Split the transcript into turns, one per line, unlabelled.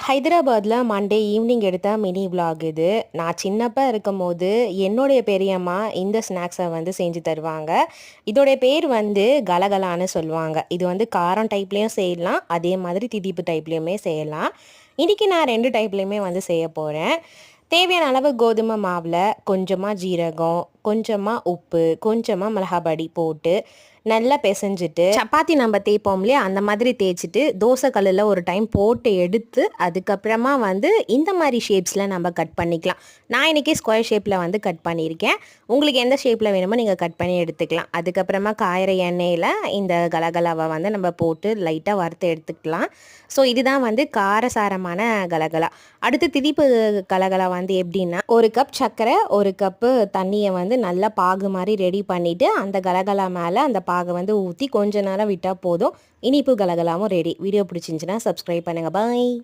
ஹைதராபாத்ல Monday evening எடுத்த mini vlog இது. நான் சின்னப்பா இருக்கும்போது என்னுடைய பெரியம்மா இந்த ஸ்நாக்ஸை வந்து செஞ்சு தருவாங்க. இதோடைய பேர் வந்து கலகலான்னு சொல்லுவாங்க. இது வந்து காரம் டைப்லேயும் செய்யலாம், அதே மாதிரி திதிப்பு டைப்லேயுமே செய்யலாம். இன்றைக்கி நான் 2 டைப்லேயுமே வந்து செய்ய போகிறேன். தேவையான அளவு கோதுமை மாவில் கொஞ்சமாக ஜீரகம், கொஞ்சமாக உப்பு, கொஞ்சமாக மிளகாபடி போட்டு நல்லா பிசைஞ்சிட்டு சப்பாத்தி நம்ம தேய்ப்போம் இல்லையா, அந்த மாதிரி தேய்ச்சிட்டு தோசை கல்லில் ஒரு டைம் போட்டு எடுத்து அதுக்கப்புறமா வந்து இந்த மாதிரி ஷேப்ஸில் நம்ம கட் பண்ணிக்கலாம். நான் இன்றைக்கி ஸ்கொயர் ஷேப்பில் வந்து கட் பண்ணியிருக்கேன். உங்களுக்கு எந்த ஷேப்பில் வேணுமோ நீங்கள் கட் பண்ணி எடுத்துக்கலாம். அதுக்கப்புறமா காயிற எண்ணெயில் இந்த கலகலாவை வந்து நம்ம போட்டு லைட்டாக வறுத்து எடுத்துக்கலாம். ஸோ இதுதான் வந்து காரசாரமான கலகலா. அடுத்து திதிப்பு கலகலா வந்து எப்படின்னா, 1 கப் சர்க்கரை 1 கப்பு தண்ணியை வந்து நல்லா பாகு மாதிரி ரெடி பண்ணிவிட்டு அந்த கலகலா மேலே அந்த பாகை வந்து ஊற்றி கொஞ்ச நேரம் விட்டால் போதும். இனிப்பு கலகலாவும் ரெடி. வீடியோ பிடிச்சிருந்துச்சுன்னா சப்ஸ்கிரைப் பண்ணுங்கள். பாய்.